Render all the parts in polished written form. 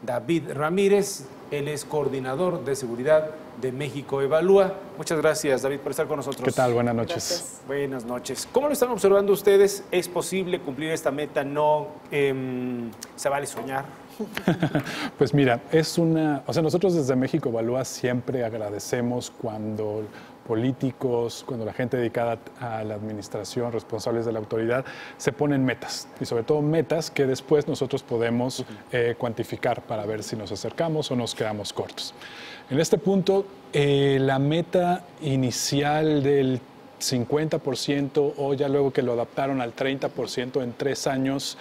David Ramírez. Él es coordinador de seguridad de México Evalúa. Muchas gracias, David, por estar con nosotros. ¿Qué tal? Buenas noches. Gracias. Buenas noches. ¿Cómo lo están observando ustedes? ¿Es posible cumplir esta meta? ¿No? ¿Se vale soñar? Pues mira, nosotros desde México Evalúa siempre agradecemos cuando políticos, cuando la gente dedicada a la administración, responsables de la autoridad, se ponen metas y sobre todo metas que después nosotros podemos cuantificar para ver si nos acercamos o nos quedamos cortos. En este punto, la meta inicial del 50% o ya luego que lo adaptaron al 30% en 3 años,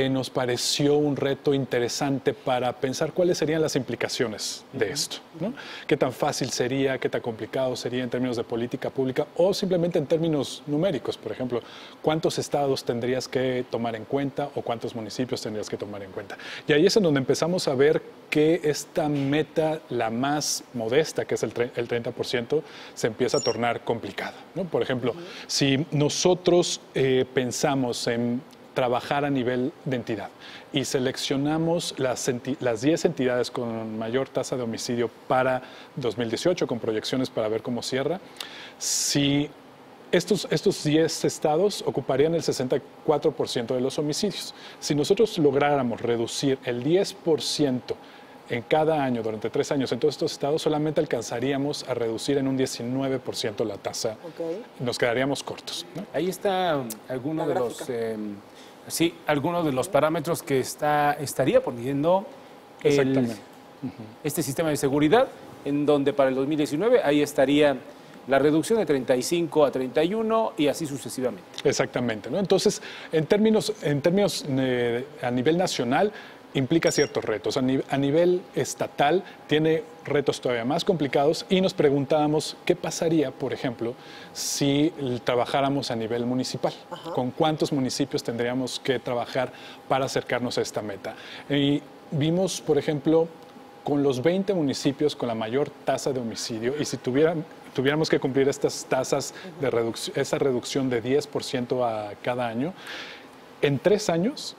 nos pareció un reto interesante para pensar cuáles serían las implicaciones de esto, ¿no? Qué tan fácil sería, qué tan complicado sería en términos de política pública o simplemente en términos numéricos. Por ejemplo, ¿cuántos estados tendrías que tomar en cuenta o cuántos municipios tendrías que tomar en cuenta? Y ahí es en donde empezamos a ver que esta meta, la más modesta, que es el 30%, se empieza a tornar complicada, ¿no? Por ejemplo, si nosotros pensamos en trabajar a nivel de entidad y seleccionamos las 10 entidades con mayor tasa de homicidio para 2018 con proyecciones para ver cómo cierra, estos 10 estados ocuparían el 64% de los homicidios. Si nosotros lográramos reducir el 10% en cada año durante 3 años en todos estos estados, solamente alcanzaríamos a reducir en un 19% la tasa. Nos quedaríamos cortos, ¿no? Ahí está alguno de los... Sí, algunos de los parámetros que estaría poniendo este sistema de seguridad, en donde para el 2019 ahí estaría la reducción de 35 a 31 y así sucesivamente. Exactamente, ¿no? Entonces, en términos a nivel nacional, implica ciertos retos. A nivel estatal tiene retos todavía más complicados y nos preguntábamos qué pasaría, por ejemplo, si trabajáramos a nivel municipal. ¿Con cuántos municipios tendríamos que trabajar para acercarnos a esta meta? Y vimos, por ejemplo, con los 20 municipios con la mayor tasa de homicidio y si tuviéramos que cumplir estas tasas de esa reducción de 10% a cada año, en 3 años,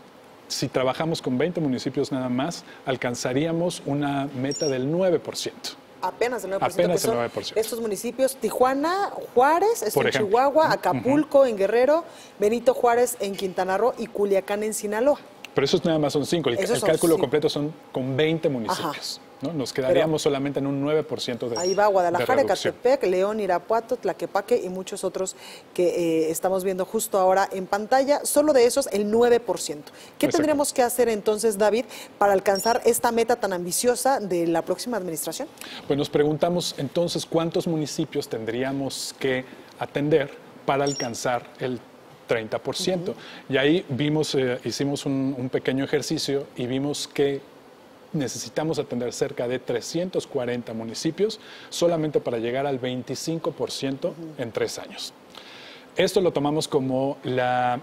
si trabajamos con 20 municipios nada más, alcanzaríamos una meta del 9%. Apenas el 9%. Apenas el 9%. Estos municipios, Tijuana, Juárez, en Chihuahua, Acapulco, en Guerrero, Benito Juárez, en Quintana Roo y Culiacán, en Sinaloa. Pero esos nada más son 5. El cálculo completo son con 20 municipios. ¿No? Nos quedaríamos solamente en un 9% de ahí va Guadalajara, Ecatepec, León, Irapuato, Tlaquepaque y muchos otros que estamos viendo justo ahora en pantalla. Solo de esos el 9%. ¿Qué tendríamos que hacer entonces, David, para alcanzar esta meta tan ambiciosa de la próxima administración? Pues nos preguntamos entonces cuántos municipios tendríamos que atender para alcanzar el 30%. Y ahí hicimos un pequeño ejercicio y vimos que necesitamos atender cerca de 340 municipios solamente para llegar al 25% en 3 años. Esto lo tomamos como la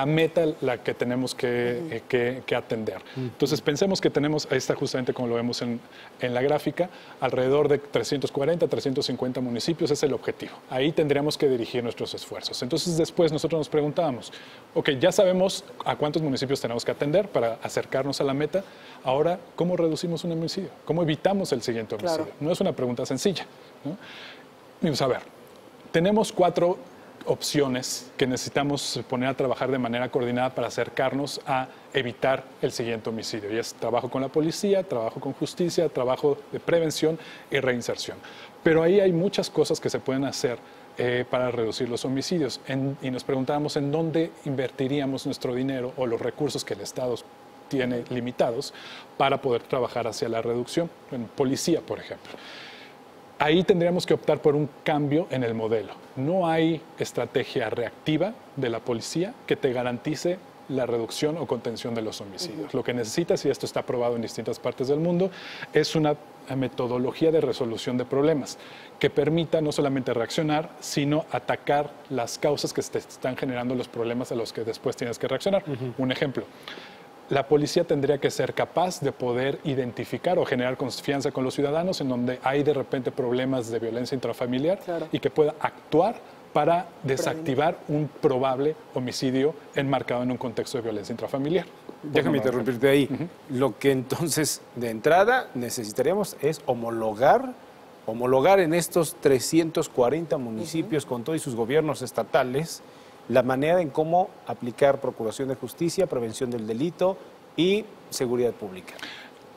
meta la que tenemos que atender. Entonces pensemos que tenemos, ahí está justamente como lo vemos en la gráfica, alrededor de 340, 350 municipios es el objetivo. Ahí tendríamos que dirigir nuestros esfuerzos. Entonces después nosotros nos preguntábamos, ok, ya sabemos a cuántos municipios tenemos que atender para acercarnos a la meta, ahora, ¿cómo reducimos un homicidio? ¿Cómo evitamos el siguiente homicidio? No es una pregunta sencilla, ¿no? Vamos a ver, tenemos 4 opciones que necesitamos poner a trabajar de manera coordinada para acercarnos a evitar el siguiente homicidio. Y es trabajo con la policía, trabajo con justicia, trabajo de prevención y reinserción. Pero ahí hay muchas cosas que se pueden hacer para reducir los homicidios. Y nos preguntábamos en dónde invertiríamos nuestro dinero o los recursos que el Estado tiene limitados para poder trabajar hacia la reducción. En policía, por ejemplo. Ahí tendríamos que optar por un cambio en el modelo. No hay estrategia reactiva de la policía que te garantice la reducción o contención de los homicidios. Lo que necesitas, y esto está probado en distintas partes del mundo, es una metodología de resolución de problemas que permita no solamente reaccionar, sino atacar las causas que te están generando los problemas a los que después tienes que reaccionar. Un ejemplo. La policía tendría que ser capaz de poder identificar o generar confianza con los ciudadanos en donde hay de repente problemas de violencia intrafamiliar y que pueda actuar para desactivar un probable homicidio enmarcado en un contexto de violencia intrafamiliar. Déjame interrumpirte ahí. Lo que entonces de entrada necesitaríamos es homologar en estos 340 municipios con todos sus gobiernos estatales la manera en cómo aplicar procuración de justicia, prevención del delito y seguridad pública.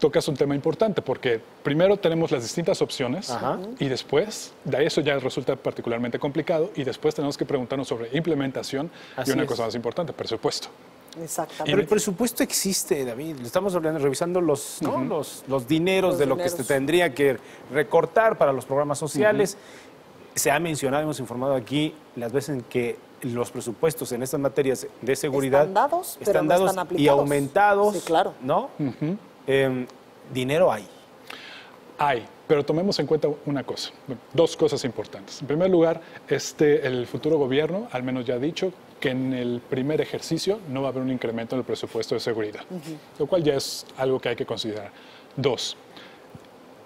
Tocas un tema importante porque primero tenemos las distintas opciones y después, de eso ya resulta particularmente complicado y después tenemos que preguntarnos sobre implementación y una cosa más importante, presupuesto. Exactamente. Pero el presupuesto existe, David. Estamos revisando los dineros de lo que se tendría que recortar para los programas sociales. Se ha mencionado, hemos informado aquí las veces en que los presupuestos en estas materias de seguridad están dados, pero no están aplicados. Y aumentados. Sí, claro. ¿No? Dinero hay. Hay, pero tomemos en cuenta una cosa, dos cosas importantes. En primer lugar, el futuro gobierno, al menos ya ha dicho, que en el primer ejercicio no va a haber un incremento en el presupuesto de seguridad, lo cual ya es algo que hay que considerar. Dos,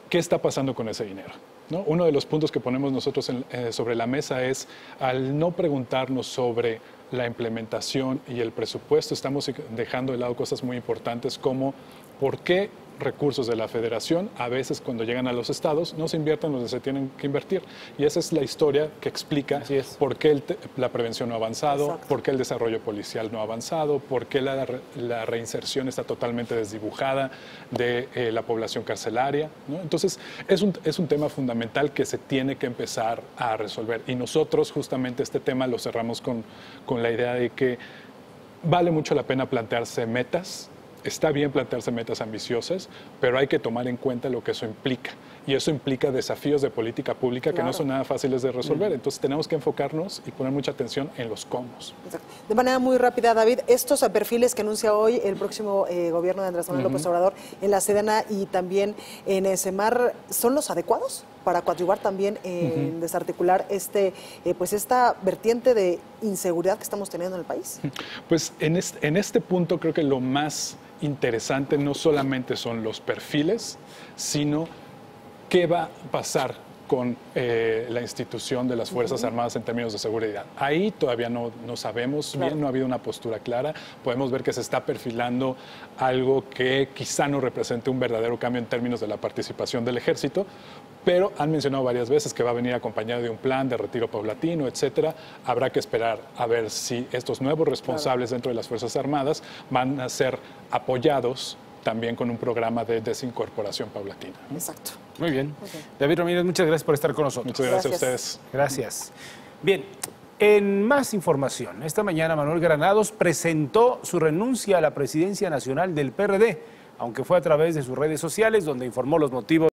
¿qué está pasando con ese dinero? ¿No? Uno de los puntos que ponemos nosotros sobre la mesa es, al no preguntarnos sobre la implementación y el presupuesto, estamos dejando de lado cosas muy importantes como por qué recursos de la federación, a veces cuando llegan a los estados, no se invierten donde se tienen que invertir. Y esa es la historia que explica por qué la prevención no ha avanzado, por qué el desarrollo policial no ha avanzado, por qué la reinserción está totalmente desdibujada de la población carcelaria, ¿no? Entonces, es un tema fundamental que se tiene que empezar a resolver. Y nosotros justamente este tema lo cerramos con la idea de que vale mucho la pena plantearse metas. Está bien plantearse metas ambiciosas, pero hay que tomar en cuenta lo que eso implica. Y eso implica desafíos de política pública que no son nada fáciles de resolver. Entonces tenemos que enfocarnos y poner mucha atención en los cómo. De manera muy rápida, David, estos perfiles que anuncia hoy el próximo gobierno de Andrés Manuel López Obrador en la Sedena y también en SEMAR, ¿son los adecuados para coadyuvar también en desarticular esta vertiente de inseguridad que estamos teniendo en el país? Pues en este punto creo que lo más interesante no solamente son los perfiles, sino qué va a pasar con la institución de las Fuerzas Armadas en términos de seguridad. Ahí todavía no sabemos bien, no ha habido una postura clara. Podemos ver que se está perfilando algo que quizá no represente un verdadero cambio en términos de la participación del ejército, pero han mencionado varias veces que va a venir acompañado de un plan de retiro paulatino, etcétera. Habrá que esperar a ver si estos nuevos responsables dentro de las Fuerzas Armadas van a ser apoyados también con un programa de desincorporación paulatina. Exacto. Muy bien. David Ramírez, muchas gracias por estar con nosotros. Muchas gracias a ustedes. Gracias. Bien, en más información, esta mañana Manuel Granados presentó su renuncia a la presidencia nacional del PRD, aunque fue a través de sus redes sociales donde informó los motivos